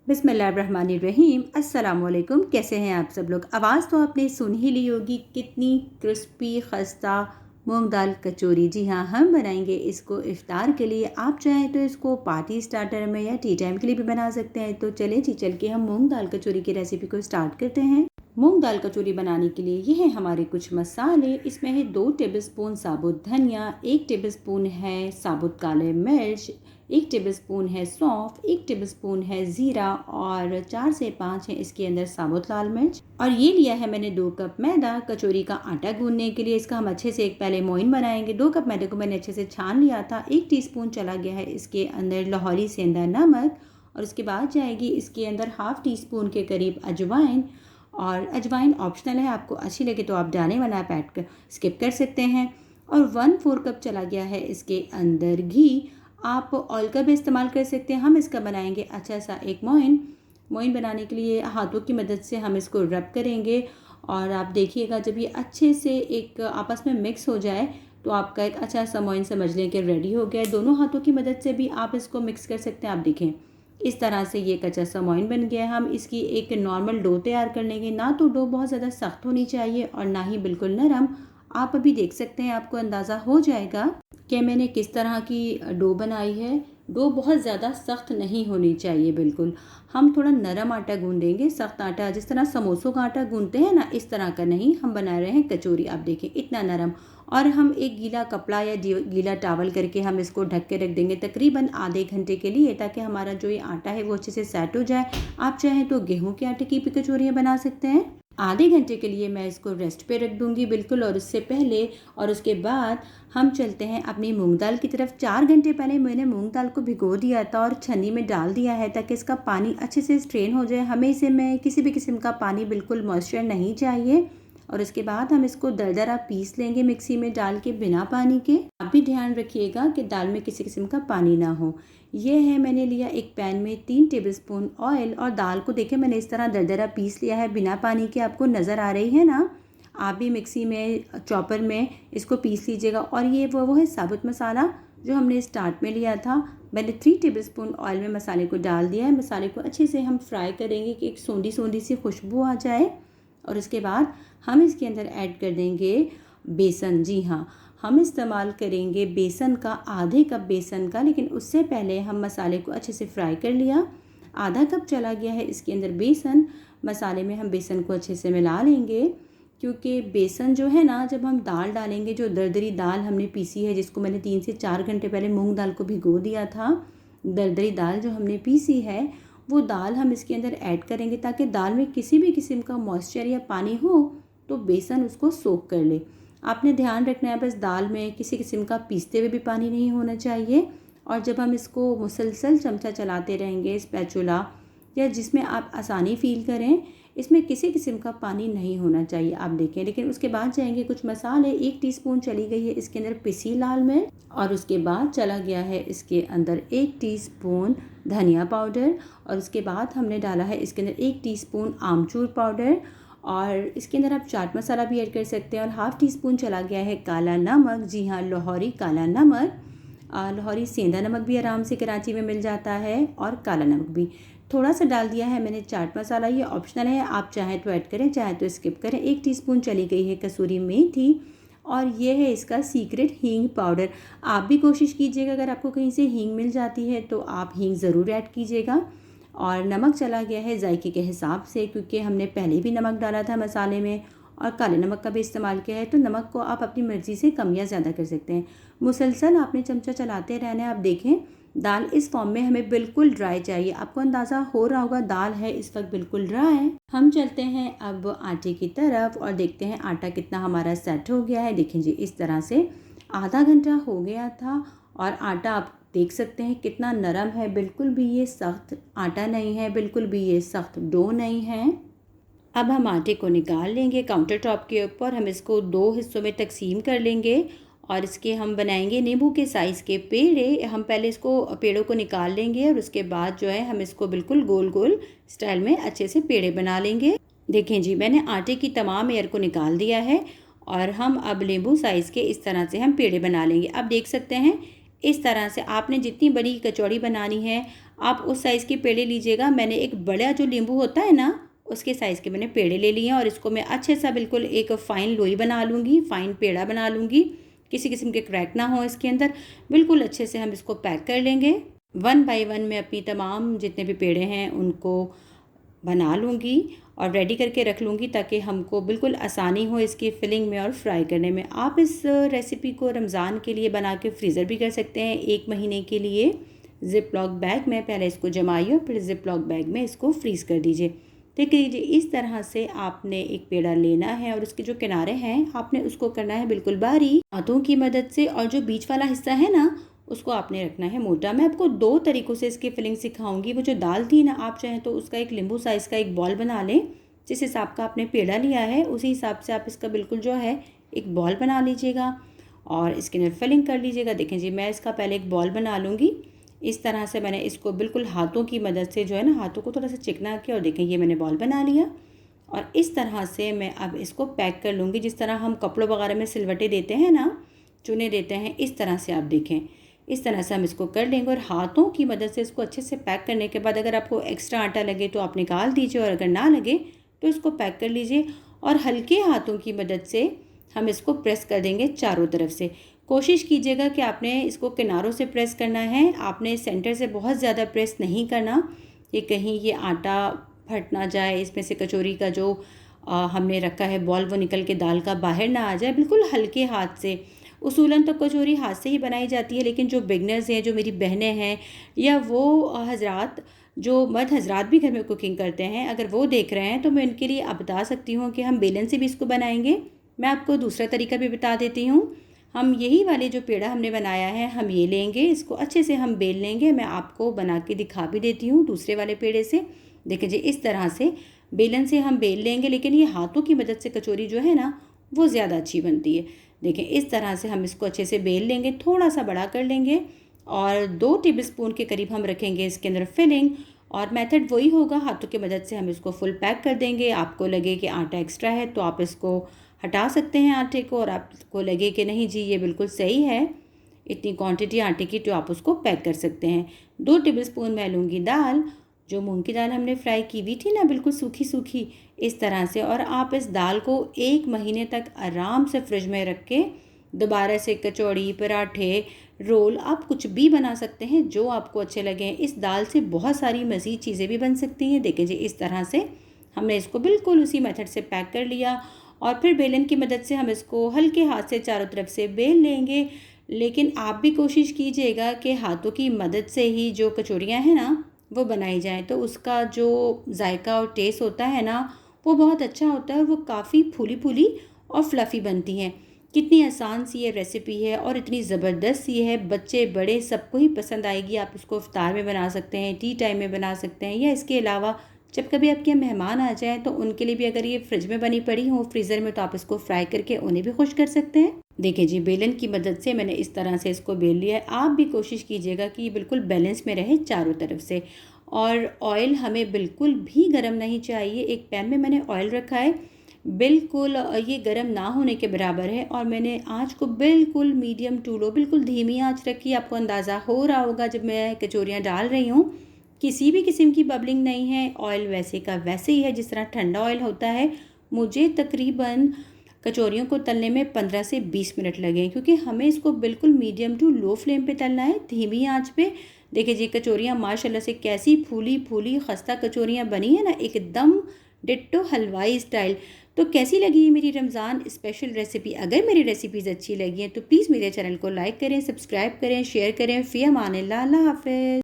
बिस्मिल्लाहिर्रहमानिर्रहीम। अस्सलाम वालेकुम। कैसे हैं आप सब लोग? आवाज़ तो आपने सुन ही ली होगी, कितनी क्रिस्पी खस्ता मूंग दाल कचौरी। जी हाँ, हम बनाएंगे इसको इफ़्तार के लिए। आप चाहें तो इसको पार्टी स्टार्टर में या टी टाइम के लिए भी बना सकते हैं। तो चलें जी, चल के हम मूंग दाल कचौरी की रेसिपी को स्टार्ट करते हैं। मूंग दाल कचौरी बनाने के लिए ये हैं हमारे कुछ मसाले। इसमें है 2 टेबलस्पून साबुत धनिया, 1 टेबलस्पून है साबुत काले मिर्च, 1 टेबलस्पून है सौंफ, 1 टेबलस्पून है ज़ीरा और 4 से 5 है इसके अंदर साबुत लाल मिर्च। और ये लिया है मैंने 2 कप मैदा कचौरी का आटा गूंदने के लिए। इसका हम अच्छे से एक पहले मोइन बनाएंगे। 2 कप मैदे को मैंने अच्छे से छान लिया था। 1 टीस्पून चला गया है इसके अंदर लाहौरी सेंधा नमक, और उसके बाद जाएगी इसके अंदर हाफ़ टी स्पून के करीब अजवाइन। और अजवाइन ऑप्शनल है, आपको अच्छी लगे तो आप डालें, वरना आप ऐड कर स्किप कर सकते हैं। और 1/4 कप चला गया है इसके अंदर घी। आप ऑयल का भी इस्तेमाल कर सकते हैं। हम इसका बनाएंगे अच्छा सा एक मोइन। मोइन बनाने के लिए हाथों की मदद से हम इसको रब करेंगे। और आप देखिएगा, जब ये अच्छे से एक आपस में मिक्स हो जाए तो आपका एक अच्छा सा मोइन समझ लें कि रेडी हो गया है। दोनों हाथों की मदद से भी आप इसको मिक्स कर सकते हैं। आप देखें, इस तरह से ये कच्चा सा मोइन बन गया है। हम इसकी एक नॉर्मल डो तैयार कर लेंगे। ना तो डो बहुत ज़्यादा सख्त होनी चाहिए और ना ही बिल्कुल नरम। आप अभी देख सकते हैं, आपको अंदाज़ा हो जाएगा कि मैंने किस तरह की डो बनाई है। डो बहुत ज़्यादा सख्त नहीं होनी चाहिए बिल्कुल। हम थोड़ा नरम आटा गूंदेंगे। सख्त आटा जिस तरह समोसों का आटा गूंदते हैं ना, इस तरह का नहीं। हम बना रहे हैं कचौरी, आप देखें इतना नरम। और हम एक गीला कपड़ा या गीला टावल करके हम इसको ढक के रख देंगे तकरीबन आधे घंटे के लिए, ताकि हमारा जो ये आटा है वो अच्छे से सेट हो जाए। आप चाहें तो गेहूं के आटे की भी कचौरियाँ बना सकते हैं। आधे घंटे के लिए मैं इसको रेस्ट पे रख दूंगी बिल्कुल। और उससे पहले और उसके बाद हम चलते हैं अपनी मूंग दाल की तरफ। 4 घंटे पहले मैंने मूंग दाल को भिगो दिया था और छन्नी में डाल दिया है, ताकि इसका पानी अच्छे से स्ट्रेन हो जाए। हमें इसे में किसी भी किस्म का पानी, बिल्कुल मॉइस्चर नहीं चाहिए। और इसके बाद हम इसको दरदरा पीस लेंगे मिक्सी में डाल के, बिना पानी के। आप भी ध्यान रखिएगा कि दाल में किसी किस्म का पानी ना हो। ये है, मैंने लिया एक पैन में 3 टेबलस्पून ऑयल, और दाल को देखें मैंने इस तरह दरदरा पीस लिया है बिना पानी के। आपको नज़र आ रही है ना? आप भी मिक्सी में, चॉपर में इसको पीस लीजिएगा। और ये वो है साबुत मसाला जो हमने स्टार्ट में लिया था। मैंने 3 टेबलस्पून ऑयल में मसाले को डाल दिया है। मसाले को अच्छे से हम फ्राई करेंगे कि एक सोंधी सोंधी सी खुशबू आ जाए। और उसके बाद हम इसके अंदर ऐड कर देंगे बेसन। जी हाँ, हम इस्तेमाल करेंगे बेसन का, आधे कप बेसन का। लेकिन उससे पहले हम मसाले को अच्छे से फ्राई कर लिया। आधा कप चला गया है इसके अंदर बेसन। मसाले में हम बेसन को अच्छे से मिला लेंगे, क्योंकि बेसन जो है ना, जब हम दाल डालेंगे, जो दरदरी दाल हमने पीसी है, जिसको मैंने 3 से 4 घंटे पहले मूंग दाल को भिगो दिया था, दरदरी दाल जो हमने पीसी है, वो दाल हम इसके अंदर ऐड करेंगे, ताकि दाल में किसी भी किस्म का मॉइस्चर या पानी हो तो बेसन उसको सोख कर ले। आपने ध्यान रखना है, बस दाल में किसी किस्म का पीसते हुए भी पानी नहीं होना चाहिए। और जब हम इसको मुसलसल चमचा चलाते रहेंगे, स्पैचुला या जिसमें आप आसानी फ़ील करें, इसमें किसी किस्म का पानी नहीं होना चाहिए, आप देखें। लेकिन उसके बाद जाएंगे कुछ मसाले। 1 टीस्पून चली गई है इसके अंदर पिसी लाल मिर्च, और उसके बाद चला गया है इसके अंदर 1 टीस्पून धनिया पाउडर, और उसके बाद हमने डाला है इसके अंदर 1 टीस्पून आमचूर पाउडर, और इसके अंदर आप चाट मसाला भी ऐड कर सकते हैं। और हाफ़ टी स्पून चला गया है काला नमक। जी हाँ, लाहौरी काला नमक। लाहौरी सेंधा नमक भी आराम से कराची में मिल जाता है, और काला नमक भी थोड़ा सा डाल दिया है मैंने चाट मसाला। ये ऑप्शनल है, आप चाहें तो ऐड करें, चाहे तो स्किप करें। 1 टीस्पून चली गई है कसूरी मेथी, और ये है इसका सीक्रेट हींग पाउडर। आप भी कोशिश कीजिएगा, अगर आपको कहीं से हींग मिल जाती है तो आप हींग ज़रूर ऐड कीजिएगा। और नमक चला गया है जायके के हिसाब से, क्योंकि हमने पहले भी नमक डाला था मसाले में, और काले नमक का भी इस्तेमाल किया है, तो नमक को आप अपनी मर्ज़ी से कम या ज़्यादा कर सकते हैं। मुसलसल आपने चमचा चलाते रहना है। आप देखें, दाल इस फॉर्म में हमें बिल्कुल ड्राई चाहिए। आपको अंदाज़ा हो रहा होगा, दाल है इस वक्त बिल्कुल ड्राई। हम चलते हैं अब आटे की तरफ और देखते हैं आटा कितना हमारा सेट हो गया है। देखें जी, इस तरह से आधा घंटा हो गया था, और आटा आप देख सकते हैं कितना नरम है। बिल्कुल भी ये सख्त आटा नहीं है, बिल्कुल भी ये सख्त डो नहीं है। अब हम आटे को निकाल लेंगे काउंटर टॉप के ऊपर। हम इसको 2 हिस्सों में तकसीम कर लेंगे, और इसके हम बनाएंगे नींबू के साइज़ के पेड़े। हम पहले इसको पेड़ों को निकाल लेंगे, और उसके बाद जो है हम इसको बिल्कुल गोल गोल स्टाइल में अच्छे से पेड़े बना लेंगे। देखें जी, मैंने आटे की तमाम एयर को निकाल दिया है, और हम अब नींबू साइज़ के इस तरह से हम पेड़े बना लेंगे। अब देख सकते हैं इस तरह से आपने जितनी बड़ी कचौड़ी बनानी है आप उस साइज़ के पेड़े लीजिएगा। मैंने एक बड़ा जो नींबू होता है ना उसके साइज़ के मैंने पेड़े ले लिए हैं और इसको मैं अच्छे सा बिल्कुल एक फ़ाइन लोई बना लूँगी, फ़ाइन पेड़ा बना लूँगी। किसी किस्म के क्रैक ना हो इसके अंदर। बिल्कुल अच्छे से हम इसको पैक कर लेंगे। वन बाय वन मैं अपनी तमाम जितने भी पेड़े हैं उनको बना लूँगी और रेडी करके रख लूँगी ताकि हमको बिल्कुल आसानी हो इसकी फिलिंग में और फ्राई करने में। आप इस रेसिपी को रमज़ान के लिए बना के फ्रीज़र भी कर सकते हैं 1 महीने के लिए। ज़िप लॉक बैग में पहले इसको जमाइए और फिर ज़िप लॉक बैग में इसको फ्रीज़ कर दीजिए। देख लीजिए इस तरह से आपने एक पेड़ा लेना है और उसके जो किनारे हैं आपने उसको करना है बिल्कुल बारीक हाथों की मदद से, और जो बीच वाला हिस्सा है ना उसको आपने रखना है मोटा। मैं आपको 2 तरीक़ों से इसकी फिलिंग सिखाऊंगी। वो जो दाल थी ना, आप चाहें तो उसका एक नींबू साइज़ का एक बॉल बना लें। जिस हिसाब का आपने पेड़ा लिया है उसी हिसाब से आप इसका बिल्कुल जो है एक बॉल बना लीजिएगा और इसके अंदर फिलिंग कर लीजिएगा। देखें जी, मैं इसका पहले एक बॉल बना लूँगी। इस तरह से मैंने इसको बिल्कुल हाथों की मदद से जो है ना, हाथों को थोड़ा सा चिकना किया और देखें ये मैंने बॉल बना लिया। और इस तरह से मैं अब इसको पैक कर लूँगी। जिस तरह हम कपड़ों वगैरह में सिलवटे देते हैं ना, चुने देते हैं, इस तरह से आप देखें इस तरह से हम इसको कर लेंगे। और हाथों की मदद से इसको अच्छे से पैक करने के बाद अगर आपको एक्स्ट्रा आटा लगे तो आप निकाल दीजिए और अगर ना लगे तो इसको पैक कर लीजिए। और हल्के हाथों की मदद से हम इसको प्रेस कर देंगे चारों तरफ से। कोशिश कीजिएगा कि आपने इसको किनारों से प्रेस करना है, आपने सेंटर से बहुत ज़्यादा प्रेस नहीं करना कि कहीं ये आटा फट ना जाए, इसमें से कचौरी का जो हमने रखा है बॉल वो निकल के दाल का बाहर ना आ जाए। बिल्कुल हल्के हाथ से। उसूलन तो कचौरी हाथ से ही बनाई जाती है, लेकिन जो बिगनर्स हैं, जो मेरी बहनें हैं या वो हजरात जो मर्द हजरात भी घर में कुकिंग करते हैं, अगर वो देख रहे हैं तो मैं उनके लिए अब बता सकती हूँ कि हम बेलन से भी इसको बनाएंगे। मैं आपको दूसरा तरीका भी बता देती हूँ। हम यही वाले जो पेड़ा हमने बनाया है हम ये लेंगे, इसको अच्छे से हम बेल लेंगे। मैं आपको बना के दिखा भी देती हूँ दूसरे वाले पेड़े से। देखिए जी, इस तरह से बेलन से हम बेल लेंगे, लेकिन ये हाथों की मदद से कचौरी जो है ना वो ज़्यादा अच्छी बनती है। देखें इस तरह से हम इसको अच्छे से बेल लेंगे, थोड़ा सा बड़ा कर लेंगे और 2 टेबलस्पून के करीब हम रखेंगे इसके अंदर फिलिंग। और मेथड वही होगा, हाथों की मदद से हम इसको फुल पैक कर देंगे। आपको लगे कि आटा एक्स्ट्रा है तो आप इसको हटा सकते हैं आटे को, और आपको लगे कि नहीं जी ये बिल्कुल सही है इतनी क्वांटिटी आटे की, तो आप उसको पैक कर सकते हैं। 2 टेबलस्पून मैं लूँगी दाल, जो मूंग की दाल हमने फ्राई की हुई थी ना, बिल्कुल सूखी सूखी इस तरह से। और आप इस दाल को 1 महीने तक आराम से फ्रिज में रख के दोबारा से कचौड़ी, पराठे, रोल आप कुछ भी बना सकते हैं जो आपको अच्छे लगें। इस दाल से बहुत सारी मज़ीद चीज़ें भी बन सकती हैं। देखें जी, इस तरह से हमने इसको बिल्कुल उसी मेथड से पैक कर लिया और फिर बेलन की मदद से हम इसको हल्के हाथ से चारों तरफ से बेल लेंगे। लेकिन आप भी कोशिश कीजिएगा कि हाथों की मदद से ही जो कचौड़ियाँ हैं ना वो बनाई जाए, तो उसका जो जायका और टेस्ट होता है ना वो बहुत अच्छा होता है और वो काफ़ी फूली फूली और फ्लफ़ी बनती हैं। कितनी आसान सी ये रेसिपी है और इतनी ज़बरदस्त सी है, बच्चे बड़े सबको ही पसंद आएगी। आप इसको इफ्तार में बना सकते हैं, टी टाइम में बना सकते हैं, या इसके अलावा जब कभी आपके यहाँ मेहमान आ जाएँ तो उनके लिए भी अगर ये फ्रिज में बनी पड़ी हो फ्रीज़र में तो आप इसको फ्राई करके उन्हें भी खुश कर सकते हैं। देखिए जी, बेलन की मदद से मैंने इस तरह से इसको बेल लिया है। आप भी कोशिश कीजिएगा कि ये बिल्कुल बैलेंस में रहे चारों तरफ से। और ऑयल हमें बिल्कुल भी गर्म नहीं चाहिए। एक पैन में मैंने ऑयल रखा है, बिल्कुल ये गर्म ना होने के बराबर है, और मैंने आँच को बिल्कुल मीडियम टू लो, बिल्कुल धीमी आँच रखी। आपको अंदाज़ा हो रहा होगा जब मैं कचौरियाँ डाल रही हूँ किसी भी किस्म की बबलिंग नहीं है, ऑयल वैसे का वैसे ही है जिस तरह ठंडा ऑयल होता है। मुझे तकरीबन कचौरियों को तलने में 15 से 20 मिनट लगे, क्योंकि हमें इसको बिल्कुल मीडियम टू लो फ्लेम पे तलना है, धीमी आंच पे। देखिए जी, कचौरियाँ माशाल्लाह से कैसी फूली फूली खस्ता कचौरियाँ बनी है ना, एकदम डिट्टो हलवाई स्टाइल। तो कैसी लगी ये मेरी रमज़ान स्पेशल रेसिपी? अगर मेरी रेसिपीज़ अच्छी लगी हैं तो प्लीज़ मेरे चैनल को लाइक करें, सब्सक्राइब करें, शेयर करें। फ़ी अमान अल्लाह, अल्लाह हाफ़िज़।